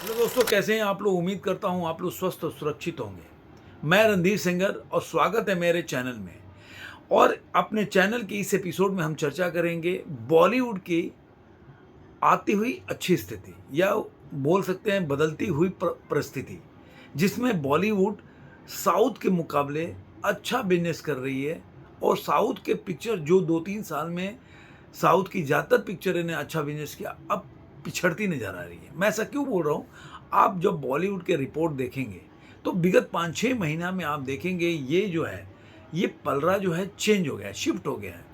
Hello दोस्तों, कैसे हैं आप लोग। उम्मीद करता हूं आप लोग स्वस्थ और सुरक्षित होंगे। मैं रणधीर सिंगर और स्वागत है मेरे चैनल में। और अपने चैनल के इस एपिसोड में हम चर्चा करेंगे बॉलीवुड की आती हुई अच्छी स्थिति, या बोल सकते हैं बदलती हुई परिस्थिति, जिसमें बॉलीवुड साउथ के मुकाबले अच्छा बिजनेस कर रही है। और साउथ के पिक्चर जो 2-3 साल में साउथ की ज़्यादातर पिक्चरें ने अच्छा बिजनेस किया, अब पिछड़ती नज़र आ रही है। मैं ऐसा क्यों बोल रहा हूँ, आप जब बॉलीवुड के रिपोर्ट देखेंगे तो विगत 5-6 महीना में आप देखेंगे ये जो है, ये पलड़ा जो है चेंज हो गया है, शिफ्ट हो गया है।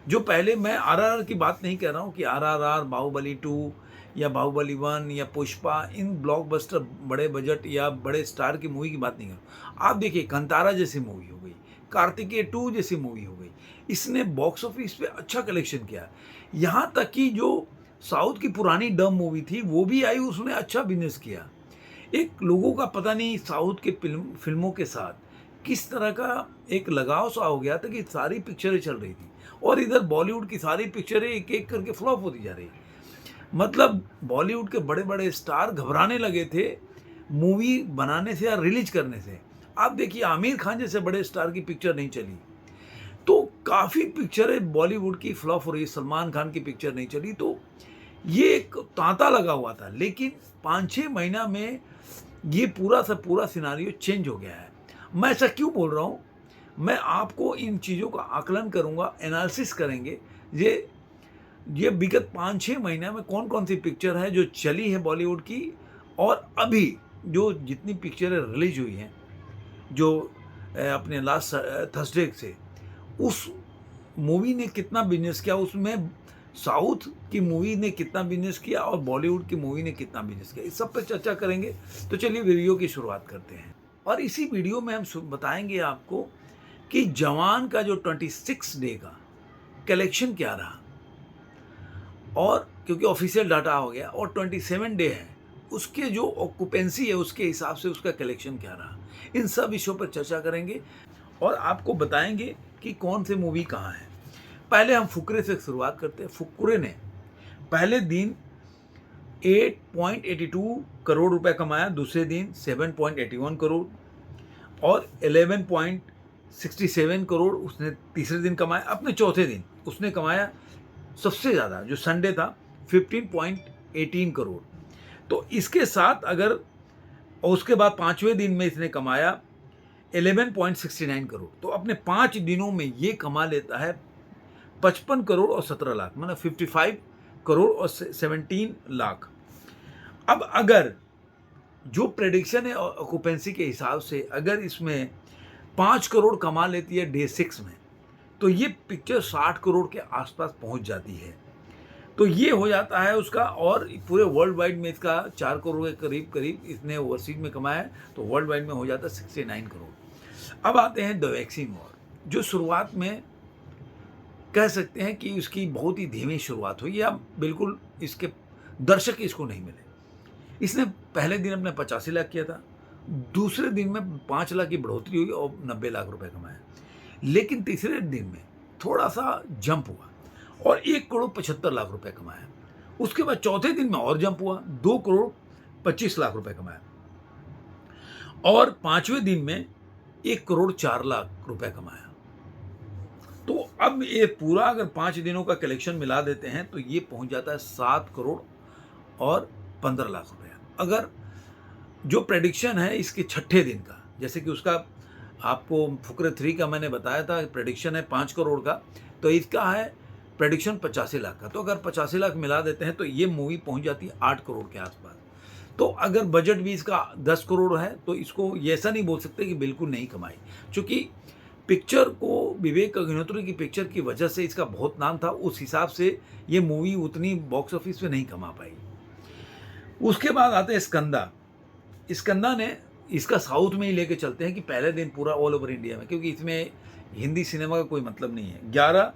जो पहले, मैं आरआरआर की बात नहीं कर रहा हूँ कि आरआरआर, बाहुबली 2 या बाहुबली 1 या पुष्पा, इन ब्लॉकबस्टर बड़े बजट या बड़े स्टार की मूवी की बात नहीं कर रहा हूँ। आप देखिए कंतारा जैसी मूवी हो गई, कार्तिकेय 2 जैसी मूवी हो गई, इसने बॉक्स ऑफिस पे अच्छा कलेक्शन किया। यहाँ तक कि जो साउथ की पुरानी डब मूवी थी वो भी आई, उसने अच्छा बिजनेस किया। एक लोगों का पता नहीं साउथ के फिल्मों के साथ किस तरह का एक लगाव सा हो गया था कि सारी पिक्चरें चल रही थी और इधर बॉलीवुड की सारी पिक्चरें एक एक करके फ्लॉप होती जा रही। मतलब बॉलीवुड के बड़े बड़े स्टार घबराने लगे थे मूवी बनाने से या रिलीज करने से। आप देखिए आमिर खान जैसे बड़े स्टार की पिक्चर नहीं चली, तो काफ़ी पिक्चरें बॉलीवुड की फ्लॉप हो रही है। सलमान खान की पिक्चर नहीं चली, तो ये एक तांता लगा हुआ था। लेकिन 5-6 महीना में ये पूरा सा पूरा सिनारियो चेंज हो गया है। मैं ऐसा क्यों बोल रहा हूँ, मैं आपको इन चीज़ों का आकलन करूँगा, एनालिसिस करेंगे। ये विगत 5-6 महीना में कौन कौन सी पिक्चर है जो चली है बॉलीवुड की, और अभी जो जितनी पिक्चरें रिलीज हुई हैं, जो अपने लास्ट थर्सडे से, उस मूवी ने कितना बिजनेस किया, उसमें साउथ की मूवी ने कितना बिजनेस किया और बॉलीवुड की मूवी ने कितना बिजनेस किया, इस सब पे चर्चा करेंगे। तो चलिए वीडियो की शुरुआत करते हैं। और इसी वीडियो में हम बताएंगे आपको कि जवान का जो 26 डे का कलेक्शन क्या रहा, और क्योंकि ऑफिशियल डाटा हो गया, और 27 डे है उसके जो ऑक्यूपेंसी है उसके हिसाब से उसका कलेक्शन क्या रहा। इन सब विषयों पर चर्चा करेंगे और आपको बताएंगे कि कौन से मूवी कहाँ है। पहले हम फुकरे से शुरुआत करते हैं। फुकरे ने पहले दिन 8.82 करोड़ रुपए कमाया, दूसरे दिन 7.81 करोड़ और 11.67 करोड़ उसने तीसरे दिन कमाया। अपने चौथे दिन उसने कमाया सबसे ज़्यादा, जो संडे था, 15.18 करोड़। तो इसके साथ अगर, और उसके बाद पाँचवें दिन में इसने कमाया 11.69 करोड़। तो अपने 5 दिनों में ये कमा लेता है 55 करोड़ और 17 लाख, मतलब 55 करोड़ और 17 लाख। अब अगर जो प्रेडिक्शन है ऑक्यूपेंसी के हिसाब से, अगर इसमें 5 करोड़ कमा लेती है डे 6 में, तो ये पिक्चर 60 करोड़ के आसपास पहुंच जाती है। तो ये हो जाता है उसका, और पूरे वर्ल्ड वाइड में इसका 4 करोड़ के करीब करीब इसने ओवरसीज में कमाया है, तो वर्ल्ड वाइड में हो जाता है 69 करोड़। अब आते हैं द वैक्सीन वॉर, जो शुरुआत में कह सकते हैं कि उसकी बहुत ही धीमी शुरुआत हुई, या बिल्कुल इसके दर्शक इसको नहीं मिले। इसने पहले दिन अपने 85 लाख किया था, दूसरे दिन में 5 लाख की बढ़ोतरी हुई और 90 लाख रुपए कमाए। लेकिन तीसरे दिन में थोड़ा सा जंप हुआ और 1 करोड़ 75 लाख रुपए कमाया। उसके बाद चौथे दिन में और जंप हुआ, 2 करोड़ 25 लाख रुपए कमाया, और पांचवें दिन में 1 करोड़ 4 लाख रुपए कमाया। तो अब ये पूरा अगर 5 दिनों का कलेक्शन मिला देते हैं तो ये पहुंच जाता है 7 करोड़ और 15 लाख रुपया। अगर जो प्रेडिक्शन है इसके छठे दिन का, जैसे कि उसका आपको फुकरे 3 का मैंने बताया था, प्रेडिक्शन है 5 करोड़ का, तो इसका है प्रेडिक्शन 85 लाख का। तो अगर 85 लाख मिला देते हैं तो ये मूवी पहुंच जाती है 8 करोड़ के आसपास। तो अगर बजट भी इसका 10 करोड़ है तो इसको ये ऐसा नहीं बोल सकते कि बिल्कुल नहीं कमाई, क्योंकि पिक्चर को, विवेक अग्निहोत्री की पिक्चर की वजह से इसका बहुत नाम था, उस हिसाब से ये मूवी उतनी बॉक्स ऑफिस पे नहीं कमा पाई। उसके बाद आते हैं स्कंदा। स्कंदा ने, इसका साउथ में ही लेके चलते हैं कि पहले दिन पूरा ऑल ओवर इंडिया में, क्योंकि इसमें हिंदी सिनेमा का कोई मतलब नहीं है। 11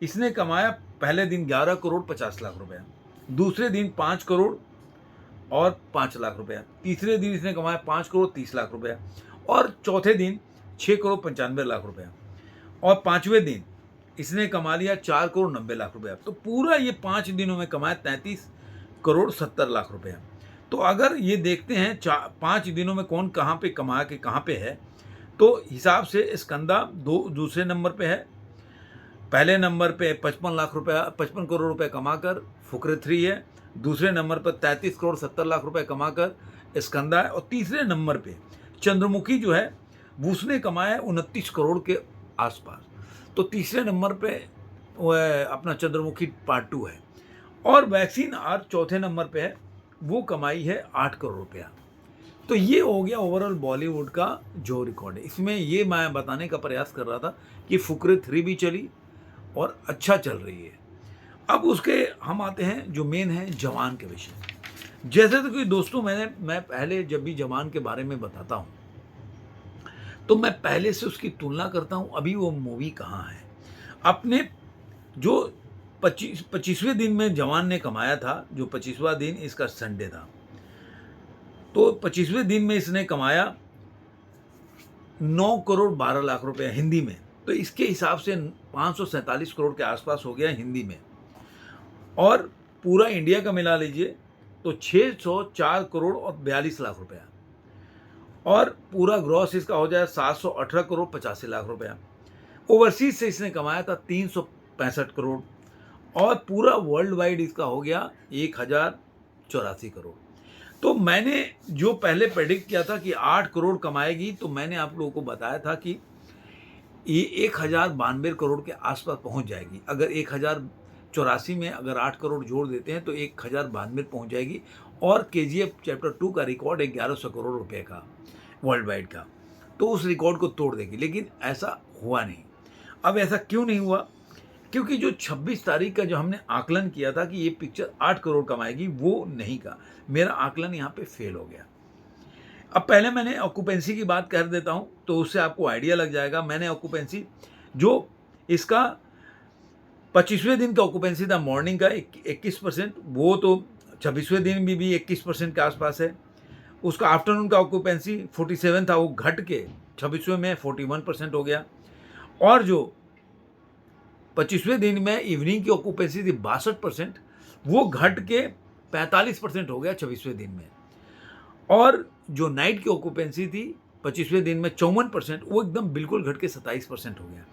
इसने कमाया, पहले दिन 11 करोड़ 50 लाख रुपया, दूसरे दिन 5 करोड़ और 5 लाख रुपया, तीसरे दिन इसने कमाया 5 करोड़ 30 लाख रुपया, और चौथे दिन 6 करोड़ 95 लाख रुपया, और पाँचवें दिन इसने कमा लिया 4 करोड़ 90 लाख रुपया। तो पूरा ये 5 दिनों में कमाया 33 करोड़ 70 लाख रुपया। तो अगर ये देखते हैं 5 दिनों में कौन कहाँ पे कमा के कहाँ पे है, तो हिसाब से स्कंदा दूसरे नंबर पे है। पहले नंबर पे 55 करोड़ रुपए कमाकर फुकरे 3 है। दूसरे नंबर पर 33 करोड़ 70 लाख रुपए कमाकर स्कंदा है। और तीसरे नंबर पे चंद्रमुखी जो है वो उसने कमाया है 29 करोड़ के आसपास। तो तीसरे नंबर पे वो है अपना चंद्रमुखी पार्ट 2 है। और वैक्सीन आर चौथे नंबर पे है, वो कमाई है 8 करोड़ रुपया। तो ये हो गया ओवरऑल बॉलीवुड का जो रिकॉर्ड है। इसमें ये मैं बताने का प्रयास कर रहा था कि फुकरे 3 भी चली और अच्छा चल रही है। अब उसके हम आते हैं जो मेन है जवान के विषय। जैसे तो कि दोस्तों मैं पहले जब भी जवान के बारे में बताता हूँ तो मैं पहले से उसकी तुलना करता हूँ अभी वो मूवी कहाँ है। अपने जो 25वें दिन में जवान ने कमाया था, जो 25वां दिन इसका संडे था, तो 25वें दिन में इसने कमाया 9 करोड़ 12 लाख रुपए हिंदी में। तो इसके हिसाब से 547 करोड़ के आसपास हो गया हिंदी में। और पूरा इंडिया का मिला लीजिए तो 604 करोड़ और 42 लाख रुपया। और पूरा ग्रॉस इसका हो जाए 718 करोड़ 85 लाख रुपया। ओवरसीज से इसने कमाया था 365 करोड़। और पूरा वर्ल्ड वाइड इसका हो गया 1084 करोड़। तो मैंने जो पहले प्रेडिक्ट किया था कि 8 करोड़ कमाएगी, तो मैंने आप लोगों को बताया था कि ये 1092 करोड़ के आसपास पहुंच जाएगी। अगर 1084 में अगर 8 करोड़ जोड़ देते हैं तो 1092 पहुंच जाएगी। और KGF चैप्टर 2 का रिकॉर्ड 1100 करोड़ रुपए का वर्ल्ड वाइड का, तो उस रिकॉर्ड को तोड़ देगी। लेकिन ऐसा हुआ नहीं। अब ऐसा क्यों नहीं हुआ? क्योंकि जो 26 तारीख का जो हमने आकलन किया था कि ये पिक्चर 8 करोड़ कमाएगी, वो नहीं का मेरा आकलन यहाँ पे फेल हो गया। अब पहले मैंने ऑक्यूपेंसी की बात कर देता हूँ तो उससे आपको आइडिया लग जाएगा। मैंने ऑक्यूपेंसी जो इसका 25वें दिन का ऑक्यूपेंसी था मॉर्निंग का 21%, वो तो 26वें दिन भी 21% के आसपास है। उसका आफ्टरनून का ऑक्यूपेंसी 47 था, वो घट के 26वें में 41% हो गया। और जो 25वें दिन में इवनिंग की ऑक्यूपेंसी थी 62%, वो घट के 45% हो गया 26वें दिन में। और जो नाइट की ऑक्यूपेंसी थी 25वें दिन में 54%, वो एकदम बिल्कुल घट के 27% हो गया।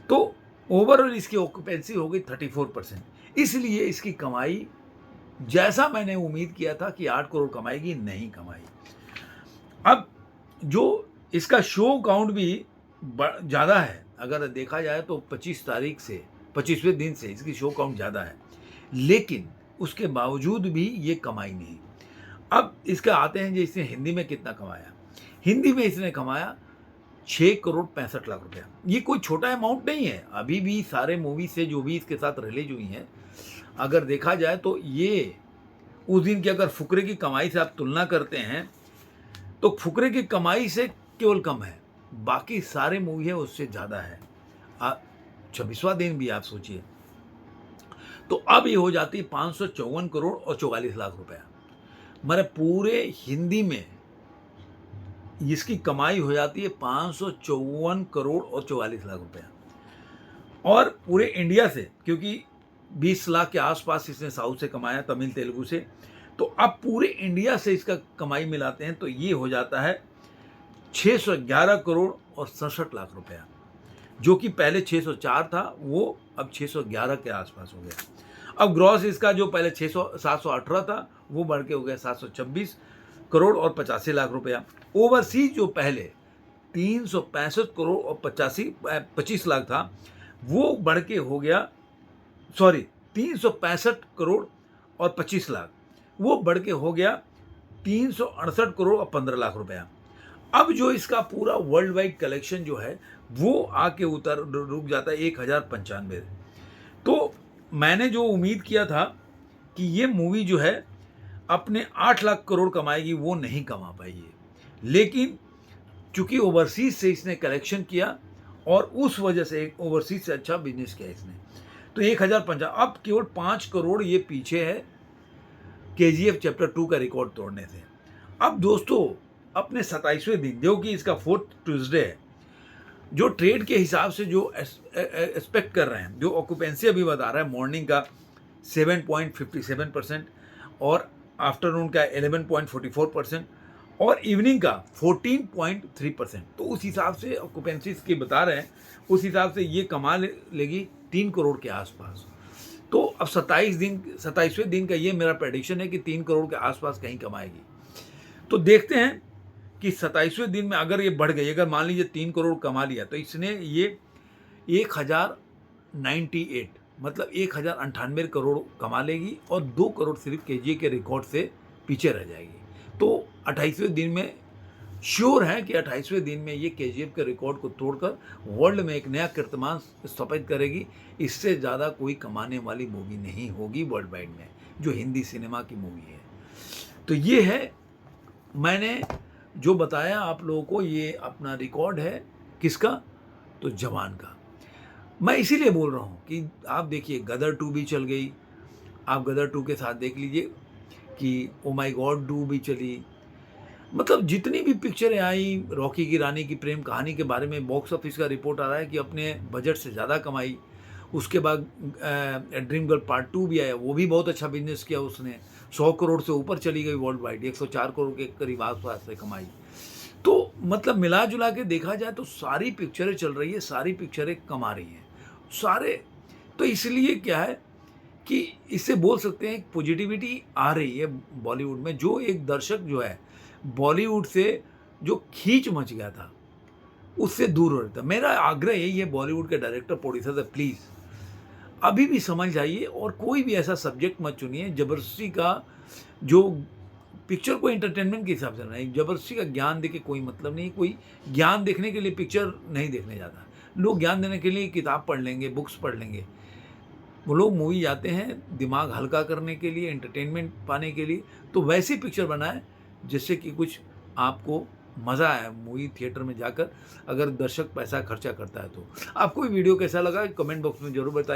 तो ओवरऑल इसकी ऑक्यूपेंसी हो गई 34%। इसलिए इसकी कमाई जैसा मैंने उम्मीद किया था कि 8 करोड़ कमाएगी, नहीं कमाई। अब जो इसका शो काउंट भी ज़्यादा है, अगर देखा जाए तो 25 तारीख से 25वें दिन से इसकी शो काउंट ज़्यादा है, लेकिन उसके बावजूद भी ये कमाई नहीं। अब इसके आते हैं जो इसने हिंदी में कितना कमाया। हिंदी में इसने कमाया 6 करोड़ 65 लाख रुपया। ये कोई छोटा अमाउंट नहीं है। अभी भी सारे मूवी से जो भी इसके साथ रिलीज हुई हैं, अगर देखा जाए तो ये उस दिन की अगर फुकरे की कमाई से आप तुलना करते हैं तो फुकरे की कमाई से केवल कम है, बाकी सारे मूवी है उससे ज़्यादा है। 26वां दिन भी आप सोचिए, तो अब ये हो जाती है 554 करोड़ और 44 लाख रुपया। मेरे पूरे हिंदी में इसकी कमाई हो जाती है 554 करोड़ और 44 लाख रुपया। और पूरे इंडिया से, क्योंकि 20 लाख के आसपास इसने साउथ से कमाया, तमिल तेलुगु से, तो अब पूरे इंडिया से इसका कमाई मिलाते हैं तो ये हो जाता है 611 करोड़ और 67 लाख रुपया। जो कि पहले 604 था, वो अब 611 के आसपास हो गया। अब ग्रॉस इसका जो पहले 718 था, वो बढ़ के हो गया 726 करोड़ और 85 लाख रुपया। ओवरसीज जो पहले 365 करोड़ और 25 लाख था, वो बढ़ के हो गया 365 करोड़ और 25 लाख, वो बढ़ के हो गया 368 करोड़ और 15 लाख रुपया। अब जो इसका पूरा वर्ल्ड वाइड कलेक्शन जो है वो आके रुक जाता है 1095। तो मैंने जो उम्मीद किया था कि ये मूवी जो है अपने 8 लाख करोड़ कमाएगी, वो नहीं कमा पाई है। लेकिन चूंकि ओवरसीज से इसने कलेक्शन किया और उस वजह से ओवरसीज से अच्छा बिजनेस किया इसने, तो 1050। अब केवल 5 करोड़ ये पीछे है KGF चैप्टर 2 का रिकॉर्ड तोड़ने से। अब दोस्तों अपने 27वें दिन, जो कि इसका 4th ट्यूसडे है, जो ट्रेड के हिसाब से जो एक्सपेक्ट कर रहे हैं, जो ऑक्यूपेंसी अभी बता रहा है मॉर्निंग का 7.57% और आफ्टरनून का 11.44% और इवनिंग का 14.3%। तो उस हिसाब से ऑक्यूपेंसीज की बता रहे हैं, उस हिसाब से ये कमा लेगी 3 करोड़ के आसपास। तो अब 27वें दिन का ये मेरा प्रेडिक्शन है कि 3 करोड़ के आसपास कहीं कमाएगी। तो देखते हैं कि 27वें दिन में अगर ये बढ़ गई, अगर मान लीजिए 3 करोड़ कमा लिया, तो इसने ये 1098 मतलब 1098 करोड़ कमा लेगी और 2 करोड़ सिर्फ केजीए के रिकॉर्ड से पीछे रह जाएगी। तो 28वें दिन में श्योर है कि 28वें दिन में ये केजीएफ के रिकॉर्ड को तोड़कर वर्ल्ड में एक नया कीर्तिमान स्थापित करेगी। इससे ज़्यादा कोई कमाने वाली मूवी नहीं होगी वर्ल्ड वाइड में, जो हिंदी सिनेमा की मूवी है। तो ये है, मैंने जो बताया आप लोगों को, ये अपना रिकॉर्ड है किसका, तो जवान का। मैं इसीलिए बोल रहा हूँ कि आप देखिए गदर 2 भी चल गई, आप गदर 2 के साथ देख लीजिए कि ओ माय गॉड 2 भी चली। मतलब जितनी भी पिक्चरें आई, रॉकी की रानी की प्रेम कहानी के बारे में बॉक्स ऑफिस का रिपोर्ट आ रहा है कि अपने बजट से ज़्यादा कमाई। उसके बाद ड्रीम गर्ल पार्ट 2 भी आया, वो भी बहुत अच्छा बिजनेस किया उसने, 100 करोड़ से ऊपर चली गई वर्ल्ड वाइड, 104 करोड़ के करीब आसपास से कमाई। तो मतलब मिला जुला के देखा जाए तो सारी पिक्चरें चल रही है, सारी पिक्चरें कमा रही हैं सारे। तो इसलिए क्या है कि इससे बोल सकते हैं पॉजिटिविटी आ रही है बॉलीवुड में। जो एक दर्शक जो है बॉलीवुड से जो खींच मच गया था, उससे दूर हो रहा था। मेरा आग्रह यही है बॉलीवुड के डायरेक्टर प्रोड्यूसर से, प्लीज़ अभी भी समझ जाइए और कोई भी ऐसा सब्जेक्ट मत चुनिए जबरदस्ती का, जो पिक्चर को एंटरटेनमेंट के हिसाब से नहीं, जबरदस्ती का ज्ञान देके कोई मतलब नहीं। कोई ज्ञान देखने के लिए पिक्चर नहीं देखने जाता, लोग ज्ञान देने के लिए किताब पढ़ लेंगे, बुक्स पढ़ लेंगे। वो लोग मूवी जाते हैं दिमाग हल्का करने के लिए, एंटरटेनमेंट पाने के लिए। तो वैसी पिक्चर बनाए जिससे कि कुछ आपको मज़ा आए मूवी थिएटर में जाकर, अगर दर्शक पैसा खर्चा करता है तो। आपको ये वीडियो कैसा लगा कमेंट बॉक्स में ज़रूर बताइए।